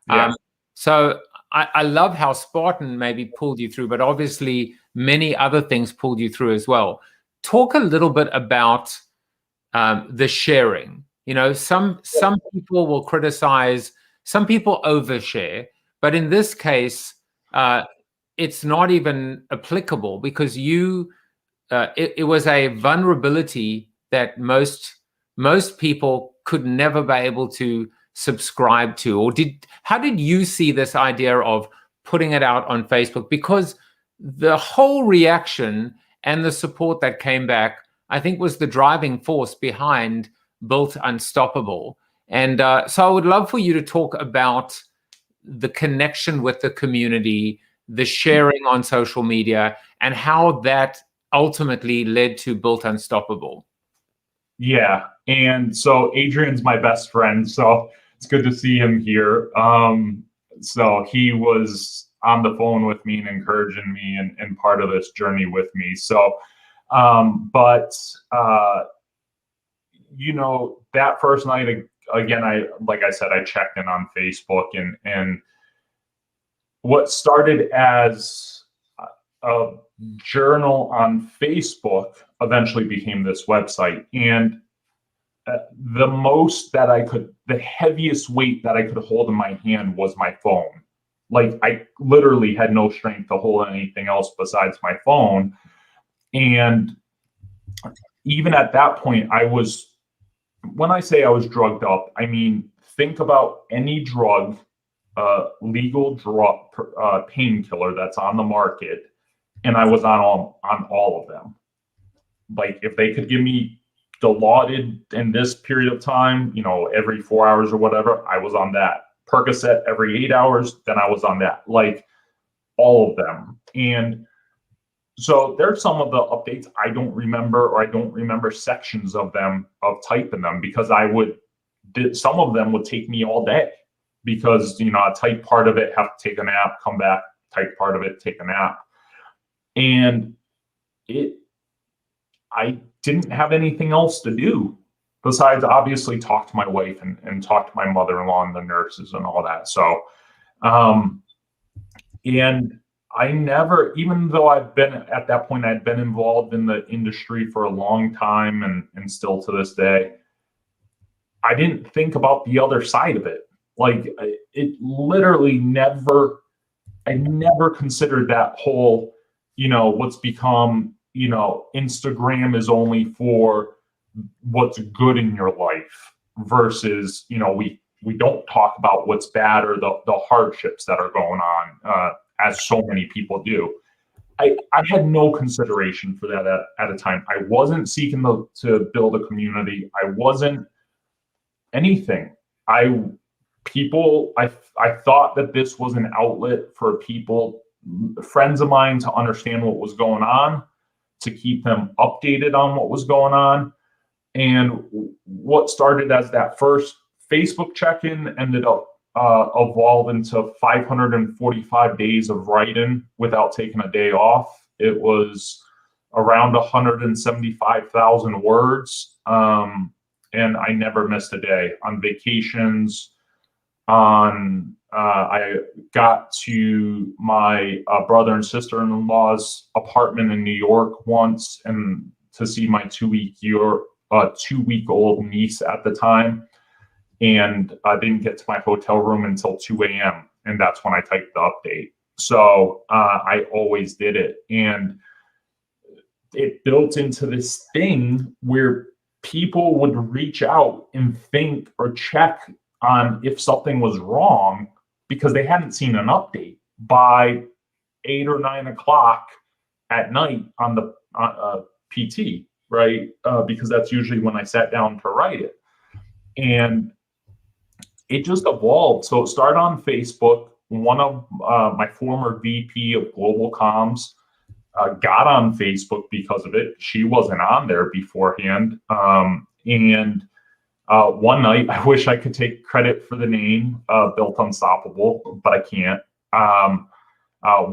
Yeah. So I love how Spartan maybe pulled you through, but obviously many other things pulled you through as well. Talk a little bit about the sharing. You know, some people will criticize, some people overshare, but in this case, it's not even applicable because it was a vulnerability that most people could never be able to subscribe to. Or how did you see this idea of putting it out on Facebook? Because the whole reaction and the support that came back, I think was the driving force behind Built Unstoppable. And so I would love for you to talk about the connection with the community, the sharing on social media, and how that ultimately led to Built Unstoppable. Yeah. And so Adrian's my best friend, so it's good to see him here. So he was on the phone with me and encouraging me and part of this journey with me. So, you know, that first night, again, like I said, I checked in on Facebook, and what started as a journal on Facebook eventually became this website. And the heaviest weight that I could hold in my hand was my phone. Like, I literally had no strength to hold anything else besides my phone. And even at that point, when I say I was drugged up, I mean, think about any drug, legal drug, painkiller that's on the market, and I was on all of them. Like, if they could give me Dilaudid in this period of time, you know, every 4 hours or whatever, I was on that. Percocet every 8 hours, then I was on that. Like, all of them. And so there's some of the updates I don't remember, or I don't remember sections of them, of typing them, because some of them would take me all day, because, you know, I type part of it, have to take a nap, come back, type part of it, take a nap. And I didn't have anything else to do besides obviously talk to my wife and talk to my mother-in-law and the nurses and all that. So, and I never, even though at that point, I'd been involved in the industry for a long time and still to this day, I didn't think about the other side of it. Like, it literally I never considered that whole, you know, what's become, you know, Instagram is only for what's good in your life versus, you know, we don't talk about what's bad or the hardships that are going on, as so many people do. I had no consideration for that at a time. I wasn't seeking to build a community. I wasn't anything. I thought that this was an outlet for people, friends of mine, to understand what was going on, to keep them updated on what was going on. And what started as that first Facebook check-in ended up evolving to 545 days of writing without taking a day off. It was around 175,000 words. And I never missed a day on vacations. I got to my brother and sister-in-law's apartment in New York once, and to see my 2-week-old niece at the time. And I didn't get to my hotel room until 2 a.m. And that's when I typed the update. So I always did it. And it built into this thing where people would reach out and think or check on if something was wrong because they hadn't seen an update by 8 or 9 o'clock at night on the PT, right? Because that's usually when I sat down to write it. And it just evolved. So it started on Facebook. One of my former VP of Global Comms got on Facebook because of it. She wasn't on there beforehand. And one night, I wish I could take credit for the name Built Unstoppable, but I can't.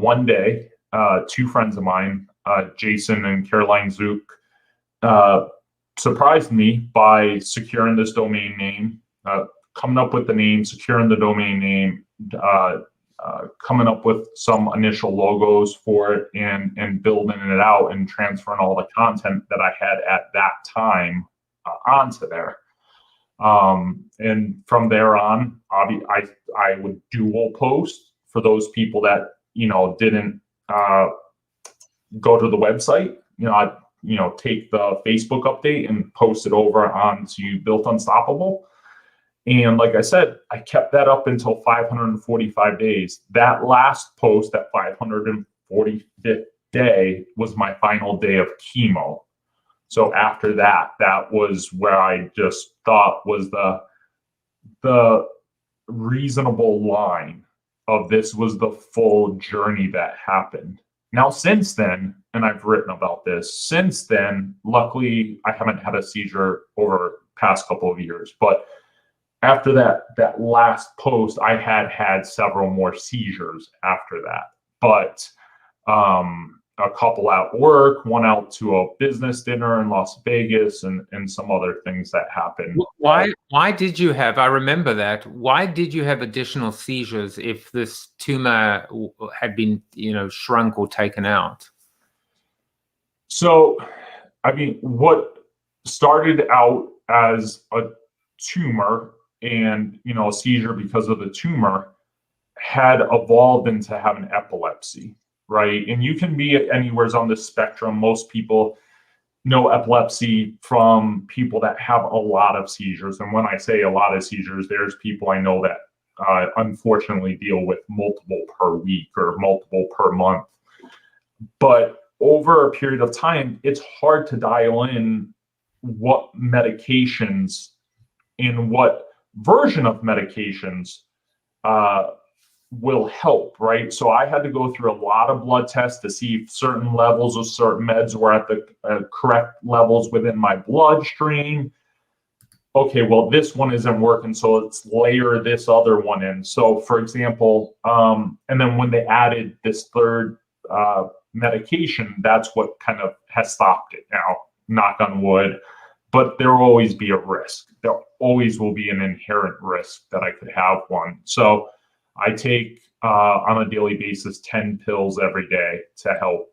One day, 2 friends of mine, Jason and Caroline Zook, surprised me by securing this domain name, coming up with the name, securing the domain name, coming up with some initial logos for it, and building it out and transferring all the content that I had at that time onto there. And from there on, I would dual post for those people that, you know, didn't go to the website. I'd take the Facebook update and post it over onto Built Unstoppable. And like I said, I kept that up until 545 days. That last post at 545th day was my final day of chemo. So after that, that was where I just thought was the reasonable line of this was the full journey that happened. Now, since then, and I've written about this, since then, luckily, I haven't had a seizure over past couple of years. But after that last post, I had several more seizures after that. But a couple at work, one out to a business dinner in Las Vegas, and some other things that happened. Why did you have, I remember that, why did you have additional seizures if this tumor had been, shrunk or taken out? So, I mean, what started out as a tumor and, a seizure because of the tumor had evolved into having epilepsy, right? And you can be anywhere on the spectrum. Most people know epilepsy from people that have a lot of seizures. And when I say a lot of seizures, there's people I know that unfortunately deal with multiple per week or multiple per month. But over a period of time, it's hard to dial in what medications and what version of medications will help, right? So I had to go through a lot of blood tests to see if certain levels of certain meds were at the correct levels within my bloodstream. Okay, well, this one isn't working, so let's layer this other one in. So, for example, and then when they added this third medication, that's what kind of has stopped it now, knock on wood. But there will always be a risk. There always will be an inherent risk that I could have one. So I take on a daily basis 10 pills every day to help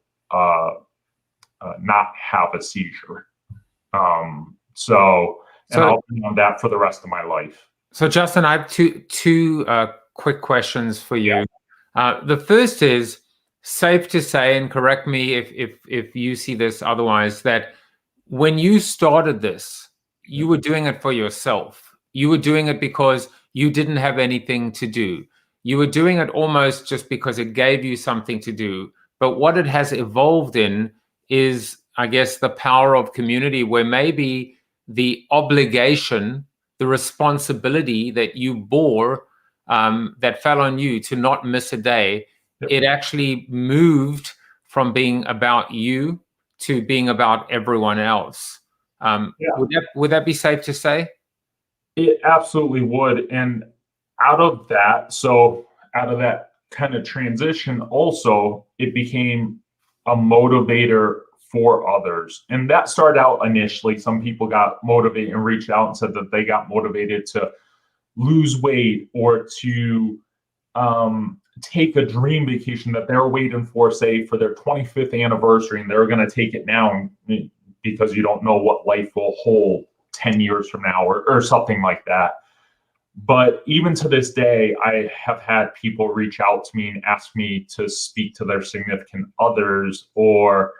not have a seizure. So I'll be on that for the rest of my life. So Justin, I have two quick questions for you. Yeah. The first is, safe to say, and correct me if you see this otherwise, that when you started this, you were doing it for yourself. You were doing it because you didn't have anything to do. You were doing it almost just because it gave you something to do. But what it has evolved in is, I guess, the power of community, where maybe the obligation, the responsibility that you bore, that fell on you to not miss a day, it actually moved from being about you to being about everyone else. Would that be safe to say? It absolutely would. And out of that kind of transition, also, it became a motivator for others. And that started out initially. Some people got motivated and reached out and said that they got motivated to lose weight or to take a dream vacation that they're waiting for, say, for their 25th anniversary, and they're going to take it now because you don't know what life will hold 10 years from now or something like that. But even to this day, I have had people reach out to me and ask me to speak to their significant others, or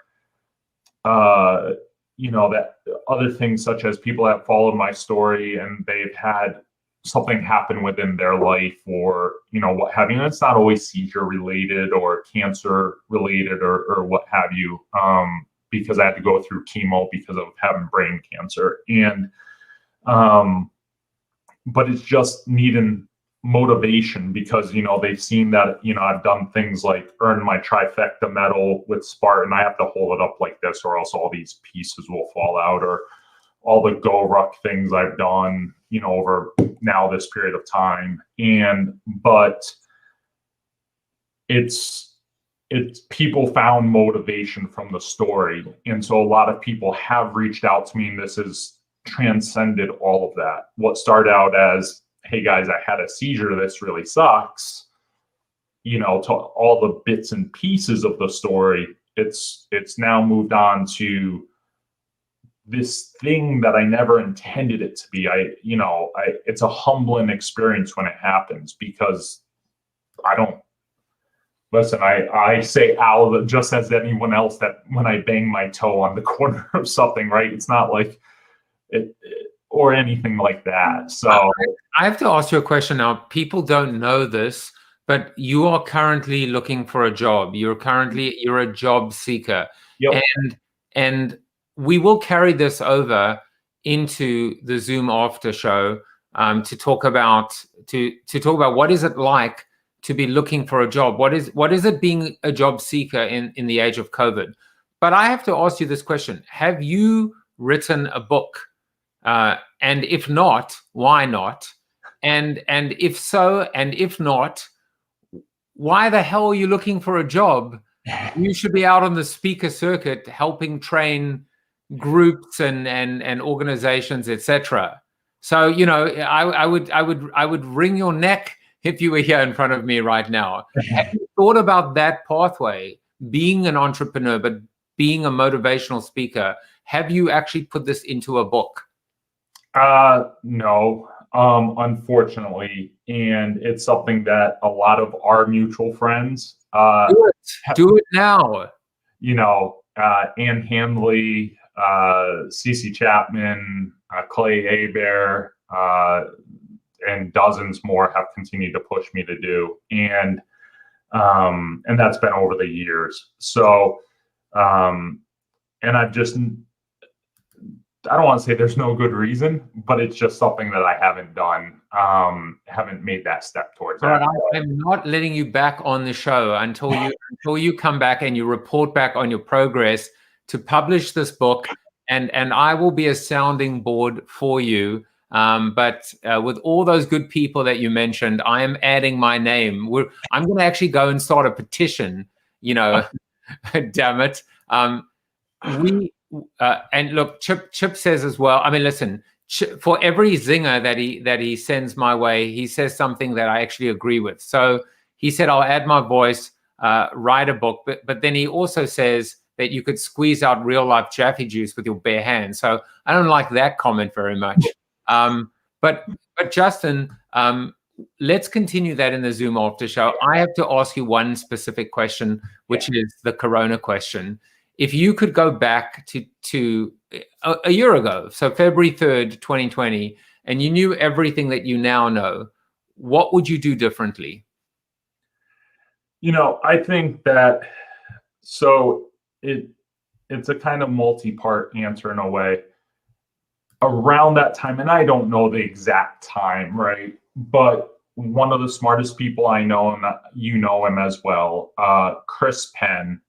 that other things, such as people that followed my story and they've had something happen within their life, or what have you. And it's not always seizure related or cancer related or what have you, because I had to go through chemo because of having brain cancer. And but it's just needing motivation because they've seen that I've done things like earn my trifecta medal with Spartan. I have to hold it up like this, or else all these pieces will fall out, or all the go ruck things I've done over now this period of time. But it's people found motivation from the story, and so a lot of people have reached out to me, and this has transcended all of that. What started out as, hey guys, I had a seizure, this really sucks, to all the bits and pieces of the story, it's now moved on to this thing that I never intended it to be. It's a humbling experience when it happens, because I say ow just as anyone else, that when I bang my toe on the corner of something, right? It's not like it or anything like that. So I have to ask you a question now. People don't know this, but you are currently looking for a job. You're a job seeker. Yep. And we will carry this over into the Zoom after show to talk about what is it like to be looking for a job. What is it being a job seeker in the age of COVID? But I have to ask you this question: have you written a book? And if not, why not? And if so, and if not, why the hell are you looking for a job? You should be out on the speaker circuit helping train groups and organizations, etc. So, you know, I would wring your neck if you were here in front of me right now. Have you thought about that pathway, being an entrepreneur, but being a motivational speaker? Have you actually put this into a book? No, unfortunately. And it's something that a lot of our mutual friends, do it now. You know, Ann Handley, Cece Chapman, Clay Hebert, and dozens more have continued to push me to do. And that's been over the years. So, and I've just, I don't want to say there's no good reason, but it's just something that I haven't done, haven't made that step towards that. I'm not letting you back on the show until you come back and you report back on your progress to publish this book, and I will be a sounding board for you. But with all those good people that you mentioned, I am adding my name. I'm going to actually go and start a petition, you know, damn it. And look, Chip says as well, I mean, listen, for every zinger that he sends my way, he says something that I actually agree with. So he said, I'll add my voice, write a book, but then he also says that you could squeeze out real life Jaffe juice with your bare hands. So I don't like that comment very much. But Justin, let's continue that in the Zoom after show. I have to ask you one specific question, which is the Corona question. If you could go back to a year ago, so February 3rd, 2020, and you knew everything that you now know, what would you do differently? You know, I think that, so it's a kind of multi-part answer in a way. Around that time, and I don't know the exact time, right? But one of the smartest people I know, and you know him as well, Chris Penn,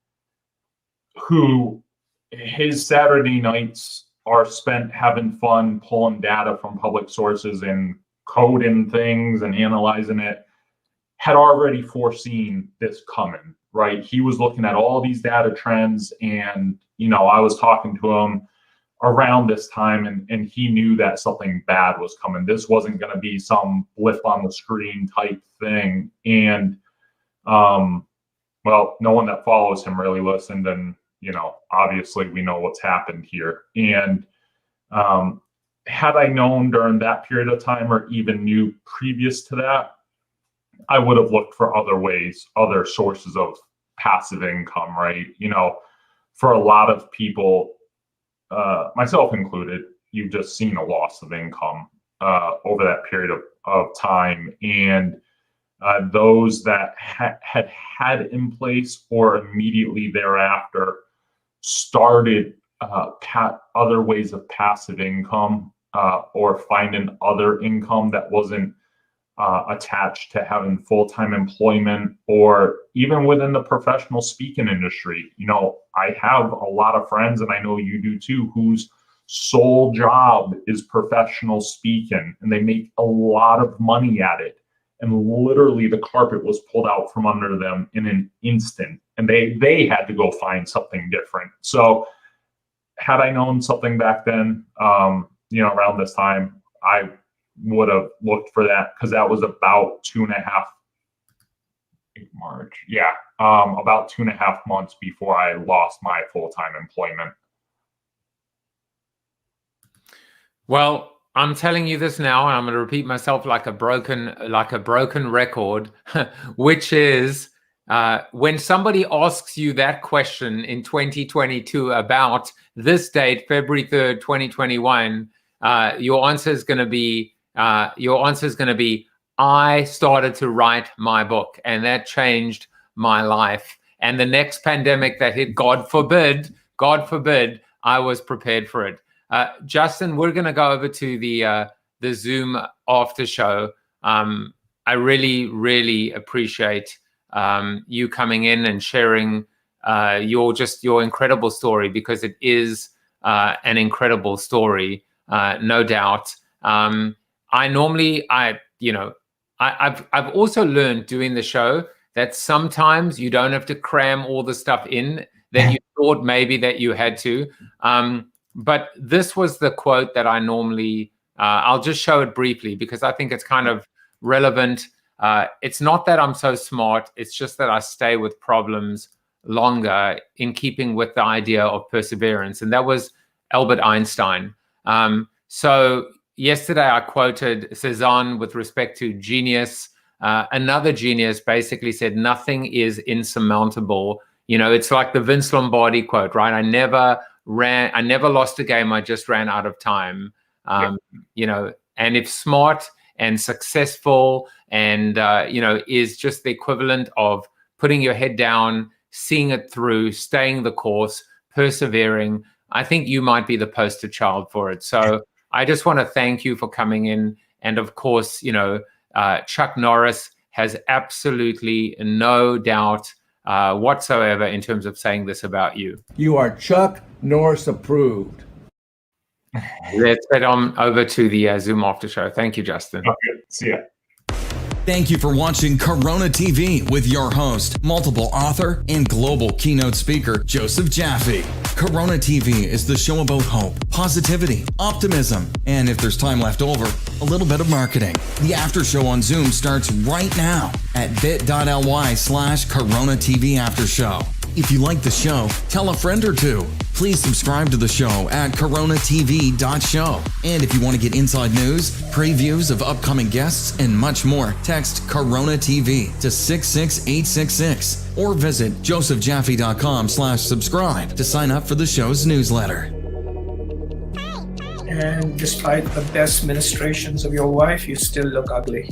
who his Saturday nights are spent having fun, pulling data from public sources and coding things and analyzing it, had already foreseen this coming, right? He was looking at all these data trends, and, you know, I was talking to him around this time, and he knew that something bad was coming. This wasn't going to be some blip on the screen type thing. And, well, no one that follows him really listened, and, you know, obviously we know what's happened here. And had I known during that period of time, or even knew previous to that, I would have looked for other ways, other sources of passive income, right? You know, for a lot of people, myself included, you've just seen a loss of income over that period of time. And those that had in place or immediately thereafter started other ways of passive income, or finding other income that wasn't attached to having full-time employment, or even within the professional speaking industry. You know, I have a lot of friends, and I know you do too, whose sole job is professional speaking, and they make a lot of money at it. And literally the carpet was pulled out from under them in an instant, and they had to go find something different. So had I known something back then, you know, around this time, I would have looked for that, because that was about 2.5 March. Yeah. About 2.5 months before I lost my full-time employment. Well, I'm telling you this now, and I'm going to repeat myself like a broken record, which is when somebody asks you that question in 2022 about this date, February 3rd, 2021, your answer is going to be, I started to write my book, and that changed my life. And the next pandemic that hit, God forbid, I was prepared for it. Justin, we're going to go over to the Zoom after show. I really, really appreciate you coming in and sharing your incredible story, because it is an incredible story, no doubt. I've also learned doing the show that sometimes you don't have to cram all the stuff in that you thought maybe that you had to. But this was the quote that I normally, I'll just show it briefly because I think it's kind of relevant. It's not that I'm so smart, it's just that I stay with problems longer, in keeping with the idea of perseverance. And that was Albert Einstein. So yesterday I quoted Cezanne with respect to genius. Another genius basically said, nothing is insurmountable. It's like the Vince Lombardi quote, right? I never lost a game, I just ran out of time. And if smart and successful and, is just the equivalent of putting your head down, seeing it through, staying the course, persevering, I think you might be the poster child for it. So I just want to thank you for coming in. And of course, Chuck Norris has absolutely no doubt whatsoever in terms of saying this about you. You are Chuck Norris approved. Let's head on over to the Zoom after show. Thank you, Justin. Okay, see ya. Thank you for watching Corona TV with your host, multiple author, and global keynote speaker, Joseph Jaffe. Corona TV is the show about hope, positivity, optimism, and if there's time left over, a little bit of marketing. The after show on Zoom starts right now at bit.ly/Corona TV After Show. If you like the show, tell a friend or two. Please subscribe to the show at coronatv.show. And if you want to get inside news, previews of upcoming guests, and much more, text Corona TV to 66866 or visit josephjaffe.com/subscribe to sign up for the show's newsletter. And despite the best ministrations of your wife, you still look ugly.